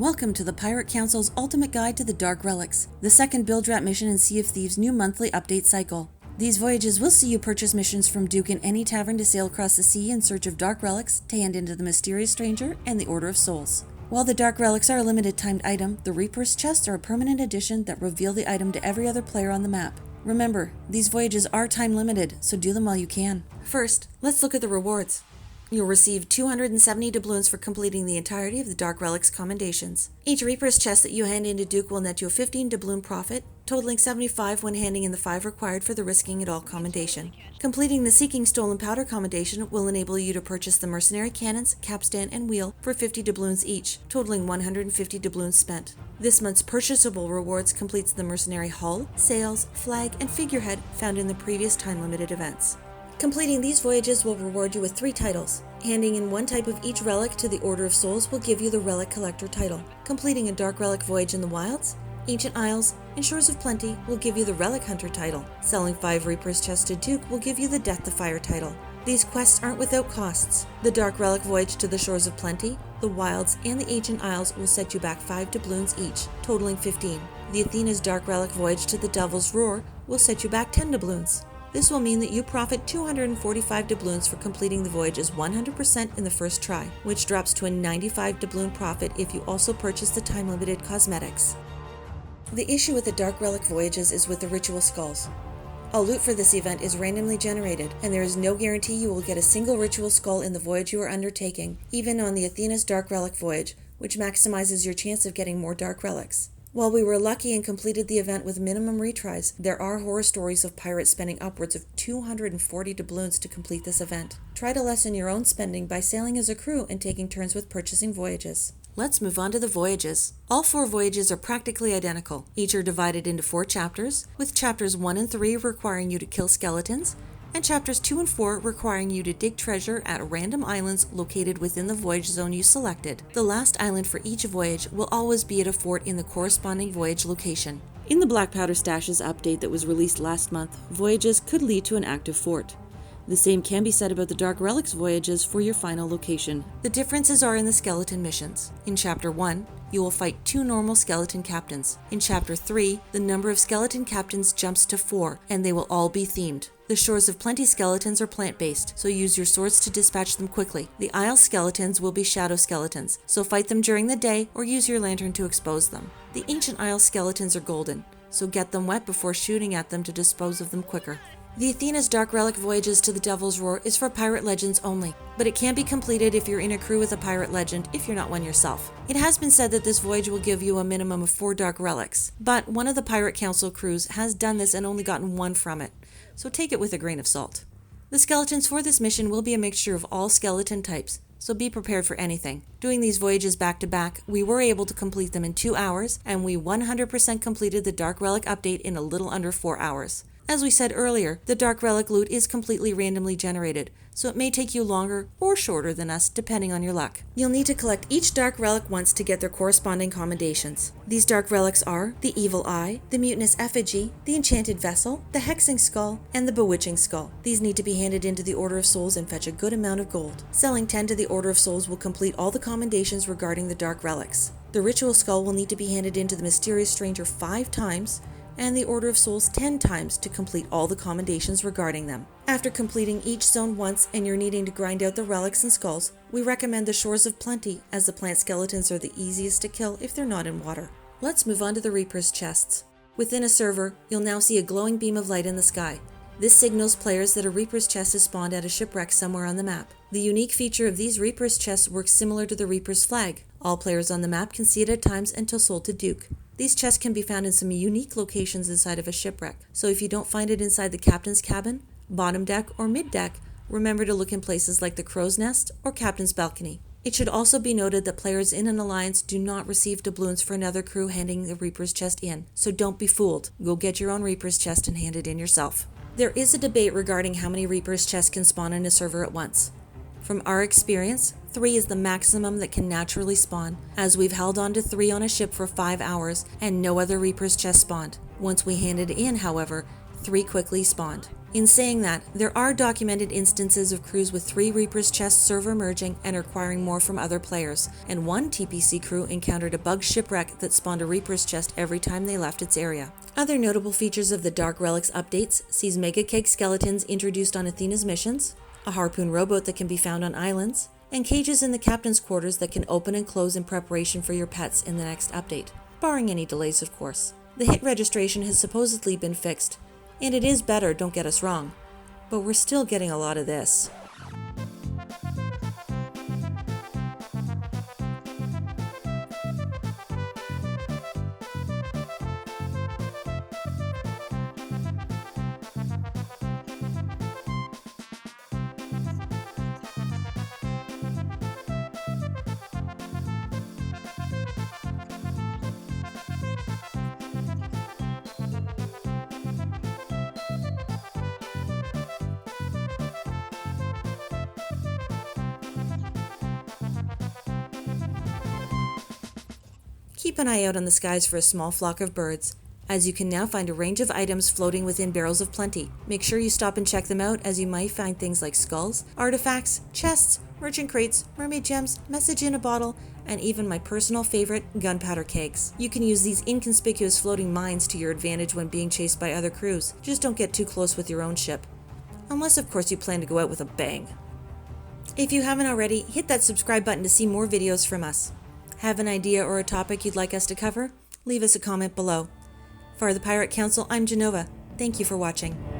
Welcome to the Pirate Council's Ultimate Guide to the Dark Relics, the second build wrap mission in Sea of Thieves' new monthly update cycle. These voyages will see you purchase missions from Duke in any tavern to sail across the sea in search of Dark Relics to hand into the Mysterious Stranger and the Order of Souls. While the Dark Relics are a limited timed item, the Reaper's chests are a permanent addition that reveal the item to every other player on the map. Remember, these voyages are time limited, so do them while you can. First, let's look at the rewards. You'll receive 270 doubloons for completing the entirety of the Dark Relics commendations. Each Reaper's chest that you hand into Duke will net you a 15 doubloon profit, totaling 75 when handing in the 5 required for the Risking It All commendation. Completing the Seeking Stolen Powder commendation will enable you to purchase the Mercenary Cannons, Capstan, and Wheel for 50 doubloons each, totaling 150 doubloons spent. This month's purchasable rewards completes the Mercenary Hull, Sails, Flag, and Figurehead found in the previous time-limited events. Completing these voyages will reward you with 3 titles. Handing in 1 type of each relic to the Order of Souls will give you the Relic Collector title. Completing a Dark Relic voyage in the Wilds, Ancient Isles, and Shores of Plenty will give you the Relic Hunter title. Selling 5 Reaper's chests to Duke will give you the Death the Fire title. These quests aren't without costs. The Dark Relic voyage to the Shores of Plenty, the Wilds, and the Ancient Isles will set you back 5 doubloons each, totaling 15. The Athena's Dark Relic voyage to the Devil's Roar will set you back 10 doubloons. This will mean that you profit 245 doubloons for completing the voyages 100% in the first try, which drops to a 95 doubloon profit if you also purchase the time-limited cosmetics. The issue with the Dark Relic voyages is with the ritual skulls. All loot for this event is randomly generated, and there is no guarantee you will get a single ritual skull in the voyage you are undertaking, even on the Athena's Dark Relic voyage, which maximizes your chance of getting more Dark Relics. While we were lucky and completed the event with minimum retries, there are horror stories of pirates spending upwards of 240 doubloons to complete this event. Try to lessen your own spending by sailing as a crew and taking turns with purchasing voyages. Let's move on to the voyages. All 4 voyages are practically identical. Each are divided into 4 chapters, with chapters 1 and 3 requiring you to kill skeletons, and chapters 2 and 4 requiring you to dig treasure at random islands located within the voyage zone you selected. The last island for each voyage will always be at a fort in the corresponding voyage location. In the Black Powder Stashes update that was released last month, voyages could lead to an active fort. The same can be said about the Dark Relics voyages for your final location. The differences are in the skeleton missions. In Chapter 1, you will fight 2 normal skeleton captains. In Chapter 3, the number of skeleton captains jumps to 4, and they will all be themed. The Shores of Plenty skeletons are plant-based, so use your swords to dispatch them quickly. The Isle skeletons will be shadow skeletons, so fight them during the day or use your lantern to expose them. The Ancient Isle skeletons are golden, so get them wet before shooting at them to dispose of them quicker. The Athena's Dark Relic voyages to the Devil's Roar is for pirate legends only, but it can be completed if you're in a crew with a pirate legend if you're not one yourself. It has been said that this voyage will give you a minimum of 4 Dark Relics, but one of the Pirate Council crews has done this and only gotten 1 from it, so take it with a grain of salt. The skeletons for this mission will be a mixture of all skeleton types, so be prepared for anything. Doing these voyages back to back, we were able to complete them in 2 hours, and we 100% completed the Dark Relic update in a little under 4 hours. As we said earlier, the Dark Relic loot is completely randomly generated, so it may take you longer or shorter than us depending on your luck. You'll need to collect each Dark Relic once to get their corresponding commendations. These Dark Relics are the Evil Eye, the Mutinous Effigy, the Enchanted Vessel, the Hexing Skull, and the Bewitching Skull. These need to be handed into the Order of Souls and fetch a good amount of gold. Selling 10 to the Order of Souls will complete all the commendations regarding the Dark Relics. The Ritual Skull will need to be handed into the Mysterious Stranger 5 times, and the Order of Souls 10 times to complete all the commendations regarding them. After completing each zone once and you're needing to grind out the relics and skulls, we recommend the Shores of Plenty, as the plant skeletons are the easiest to kill if they're not in water. Let's move on to the Reaper's chests. Within a server, you'll now see a glowing beam of light in the sky. This signals players that a Reaper's chest is spawned at a shipwreck somewhere on the map. The unique feature of these Reaper's chests works similar to the Reaper's flag. All players on the map can see it at times until sold to Duke. These chests can be found in some unique locations inside of a shipwreck, so if you don't find it inside the captain's cabin, bottom deck, or mid-deck, remember to look in places like the crow's nest or captain's balcony. It should also be noted that players in an alliance do not receive doubloons for another crew handing the Reaper's chest in, so don't be fooled. Go get your own Reaper's chest and hand it in yourself. There is a debate regarding how many Reaper's chests can spawn in a server at once. From our experience, 3 is the maximum that can naturally spawn, as we've held on to 3 on a ship for 5 hours and no other Reaper's chest spawned. Once we handed in, however, 3 quickly spawned. In saying that, there are documented instances of crews with 3 Reaper's chests server merging and requiring more from other players, and one TPC crew encountered a bug shipwreck that spawned a Reaper's chest every time they left its area. Other notable features of the Dark Relics updates sees Mega Keg skeletons introduced on Athena's missions, a harpoon rowboat that can be found on islands, and cages in the captain's quarters that can open and close in preparation for your pets in the next update, barring any delays of course. The hit registration has supposedly been fixed, and it is better, don't get us wrong, but we're still getting a lot of this. Keep an eye out on the skies for a small flock of birds, as you can now find a range of items floating within barrels of plenty. Make sure you stop and check them out, as you might find things like skulls, artifacts, chests, merchant crates, mermaid gems, message in a bottle, and even my personal favorite, gunpowder kegs. You can use these inconspicuous floating mines to your advantage when being chased by other crews. Just don't get too close with your own ship. Unless of course you plan to go out with a bang. If you haven't already, hit that subscribe button to see more videos from us. Have an idea or a topic you'd like us to cover? Leave us a comment below. For the Pirate Council, I'm Genova. Thank you for watching.